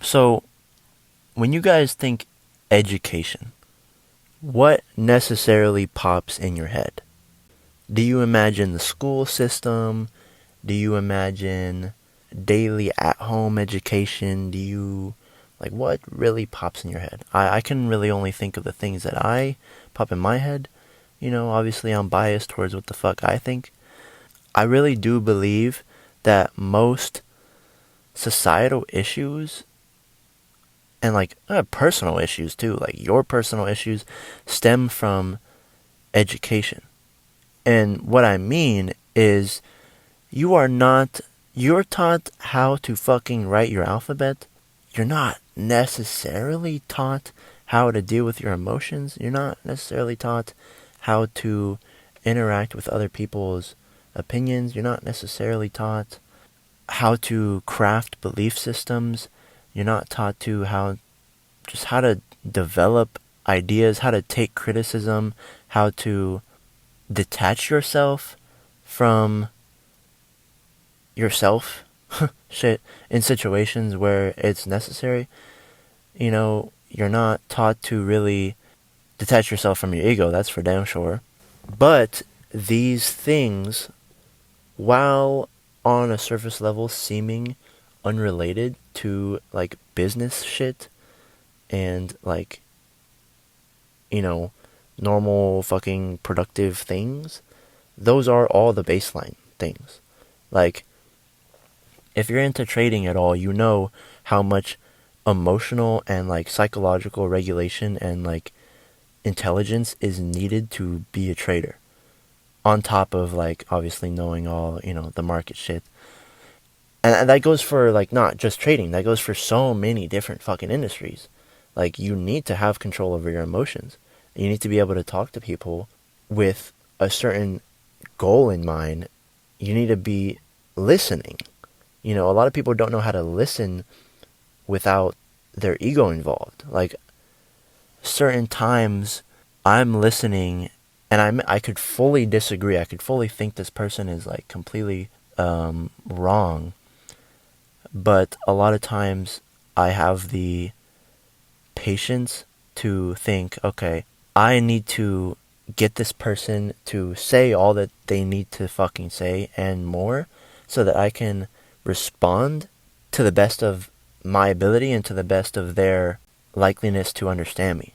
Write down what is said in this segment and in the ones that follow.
So, when you guys think education, what necessarily pops in your head? Do you imagine the school system? Do you imagine daily at home education? Do you, like, what really pops in your head? I can really only think of the things that I pop in my head. Obviously I'm biased towards what the fuck I think. I really do believe that most societal issues and like personal issues too, like your personal issues, stem from education. And what I mean is you're taught how to fucking write your alphabet. You're not necessarily taught how to deal with your emotions. You're not necessarily taught how to interact with other people's opinions. You're not necessarily taught how to craft belief systems. You're not taught to how to develop ideas, how to take criticism, how to detach yourself from yourself shit in situations where it's necessary. You're not taught to really detach yourself from your ego, that's for damn sure. But these things, while on a surface level seeming unrelated to like business shit and like, normal fucking productive things, those are all the baseline things. Like, if you're into trading at all, you know how much emotional and like psychological regulation and like intelligence is needed to be a trader. On top of like obviously knowing all, the market shit. And that goes for like not just trading, that goes for so many different fucking industries. Like you need to have control over your emotions. You need to be able to talk to people with a certain goal in mind. You need to be listening. A lot of people don't know how to listen without their ego involved. Like certain times I'm listening and I could fully disagree. I could fully think this person is like completely wrong. But a lot of times I have the patience to think, okay, I need to get this person to say all that they need to fucking say and more so that I can respond to the best of my ability and to the best of their likeliness to understand me.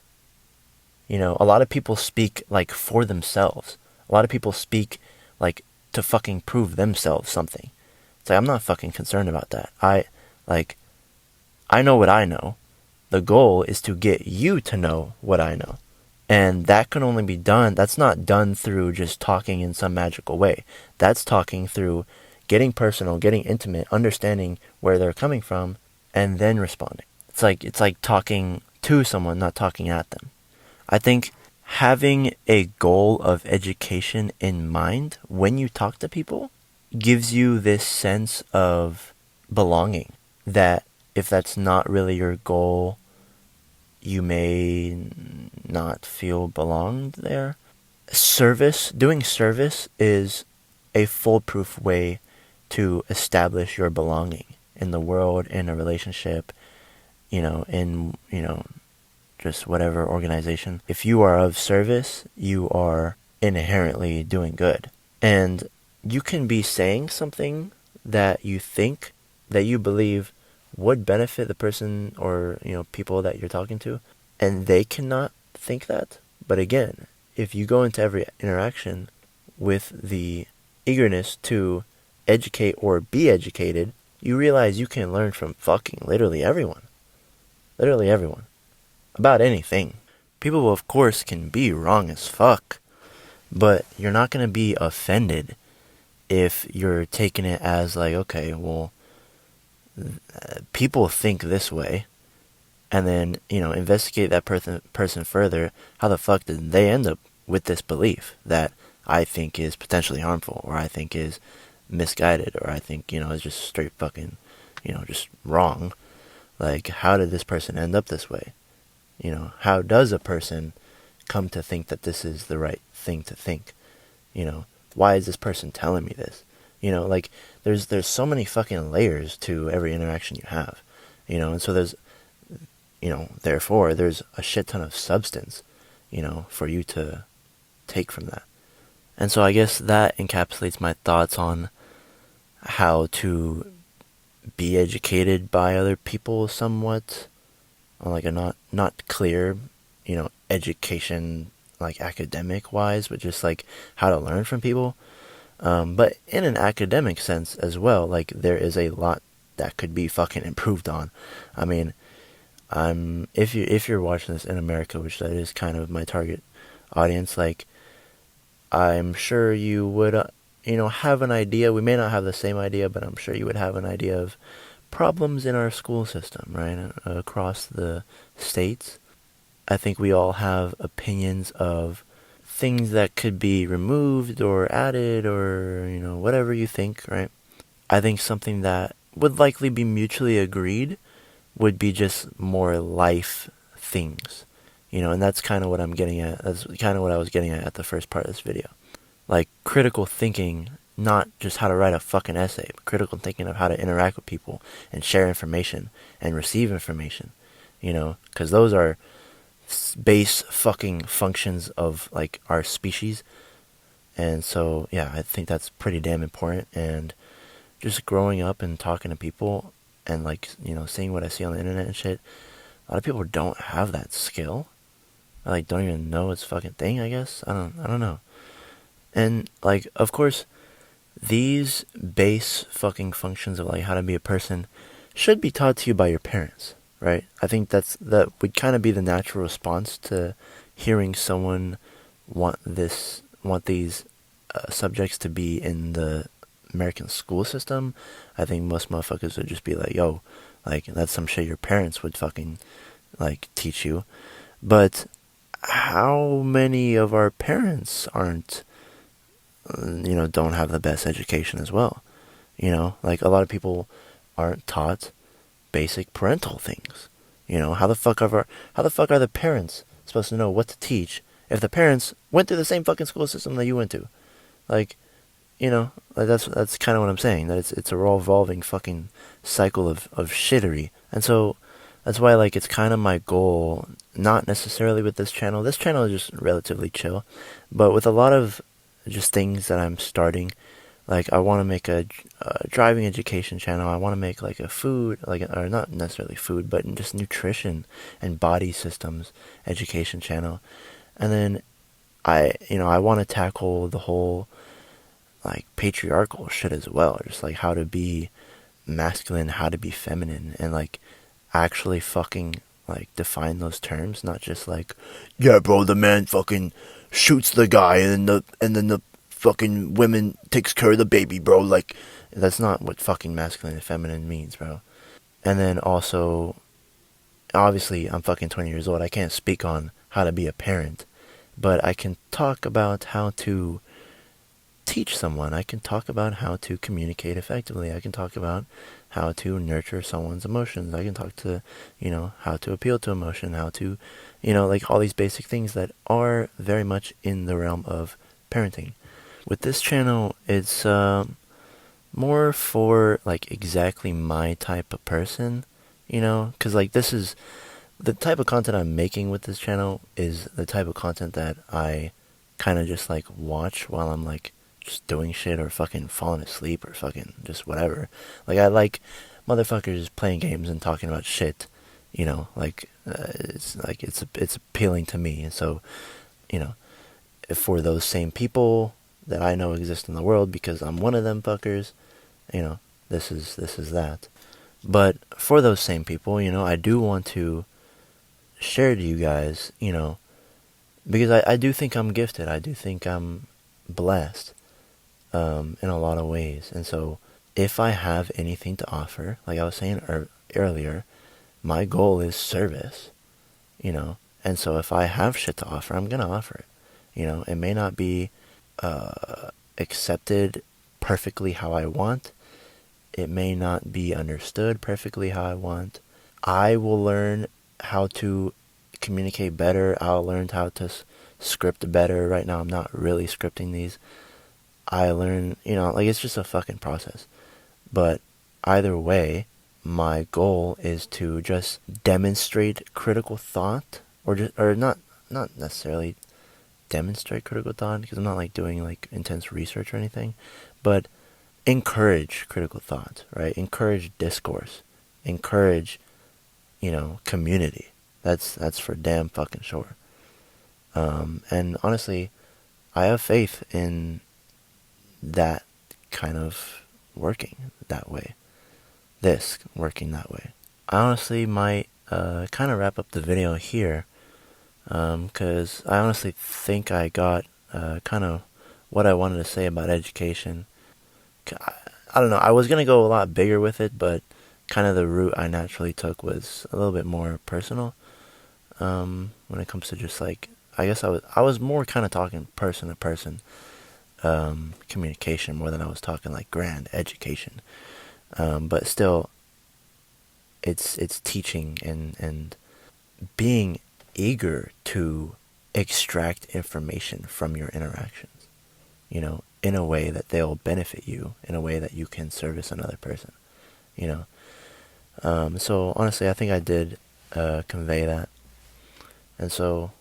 A lot of people speak like for themselves. A lot of people speak like to fucking prove themselves something. It's like, I'm not fucking concerned about that. I know what I know. The goal is to get you to know what I know. And that can only be done, that's not done through just talking in some magical way. That's talking through getting personal, getting intimate, understanding where they're coming from, and then responding. It's like talking to someone, not talking at them. I think having a goal of education in mind when you talk to people gives you this sense of belonging that if that's not really your goal, you may not feel belonged there. Doing service is a foolproof way to establish your belonging in the world, in a relationship, in, just whatever organization. If you are of service, you are inherently doing good. And you can be saying something that you think, that you believe would benefit the person or, people that you're talking to, and they cannot think that. But again, if you go into every interaction with the eagerness to educate or be educated, you realize you can learn from fucking literally everyone. Literally everyone. About anything. People, of course, can be wrong as fuck, but you're not going to be offended if you're taking it as like, okay, well, people think this way, and then, investigate that person further. How the fuck did they end up with this belief that I think is potentially harmful, or I think is misguided, or I think, is just straight fucking, just wrong? Like, how did this person end up this way? How does a person come to think that this is the right thing to think? Why is this person telling me this? Like, there's so many fucking layers to every interaction you have. and so there's, therefore there's a shit ton of substance, for you to take from that. And so I guess that encapsulates my thoughts on how to be educated by other people somewhat, on like a not clear, education like academic wise, but just like how to learn from people. But in an academic sense as well, like there is a lot that could be fucking improved on. I mean, if you're watching this in America, which that is kind of my target audience, like I'm sure you would, have an idea. We may not have the same idea, but I'm sure you would have an idea of problems in our school system, right, across the states. I think we all have opinions of things that could be removed or added or, whatever you think, right? I think something that would likely be mutually agreed would be just more life things, and that's kind of what I'm getting at. That's kind of what I was getting at the first part of this video. Like critical thinking, not just how to write a fucking essay, but critical thinking of how to interact with people and share information and receive information, because those are base fucking functions of like our species. And so, yeah, I think that's pretty damn important. And just growing up and talking to people and like, seeing what I see on the internet and shit, a lot of people don't have that skill. I like don't even know it's a fucking thing, I guess. I don't know. And like, of course, these base fucking functions of like how to be a person should be taught to you by your parents, right? I think that would kind of be the natural response to hearing someone want these subjects to be in the American school system. I think most motherfuckers would just be like, yo, like that's some shit your parents would fucking like teach you. But how many of our parents aren't, don't have the best education as well? Like a lot of people aren't taught basic parental things. How the fuck are the parents supposed to know what to teach if the parents went through the same fucking school system that you went to? Like, like that's kind of what I'm saying. That it's a revolving fucking cycle of shittery. And so that's why like it's kind of my goal, not necessarily with this channel. This channel is just relatively chill, but with a lot of just things that I'm starting. Like I want to make a driving education channel. I want to make like a food, or not necessarily food, but just nutrition and body systems education channel. And then I want to tackle the whole like patriarchal shit as well, just like how to be masculine, how to be feminine, and like actually fucking like define those terms, not just like, yeah, bro, the man fucking shoots the guy and then the fucking women takes care of the baby, bro. Like that's not what fucking masculine and feminine means, bro. And then also, obviously, I'm fucking 20 years old. I can't speak on how to be a parent, but I can talk about how to teach someone. I can talk about how to communicate effectively. I can talk about how to nurture someone's emotions. I can talk to, how to appeal to emotion, how to, like all these basic things that are very much in the realm of parenting. With this channel, it's more for like exactly my type of person, because like this is the type of content I'm making with this channel is the type of content that I kind of just like watch while I'm like just doing shit or fucking falling asleep or fucking just whatever. Like I like motherfuckers playing games and talking about shit, it's appealing to me. And so, for those same people that I know exist in the world, because I'm one of them fuckers, this is that. But for those same people, I do want to share to you guys, because I do think I'm gifted. I do think I'm blessed in a lot of ways. And so if I have anything to offer, like I was saying earlier, my goal is service, and so if I have shit to offer, I'm going to offer it. It may not be accepted perfectly how I want. It may not be understood perfectly how I want. I will learn how to communicate better. I'll learn how to script better. Right now I'm not really scripting these. I learn, like it's just a fucking process. But either way, my goal is to just demonstrate critical thought, or not necessarily demonstrate critical thought, because I'm not like doing like intense research or anything, but encourage critical thought, right? Encourage discourse, encourage, community. That's for damn fucking sure. And honestly, I have faith in that kind of working that way. This working that way. I honestly might kind of wrap up the video here, because I honestly think I got kind of what I wanted to say about education. I don't know. I was gonna go a lot bigger with it, but kind of the route I naturally took was a little bit more personal. When it comes to just like, I guess I was more kind of talking person to person, communication more than I was talking like grand education. But still, it's teaching and being eager to extract information from your interactions, in a way that they'll benefit you, in a way that you can service another person, you know. So honestly, I think I did convey that. And so,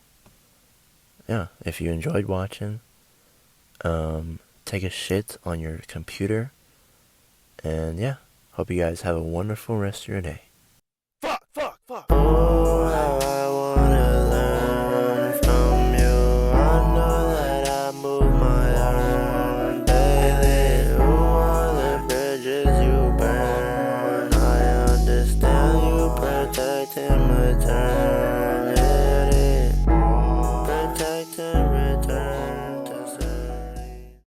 yeah, if you enjoyed watching, take a shit on your computer, and yeah, hope you guys have a wonderful rest of your day. Fuck, fuck, fuck.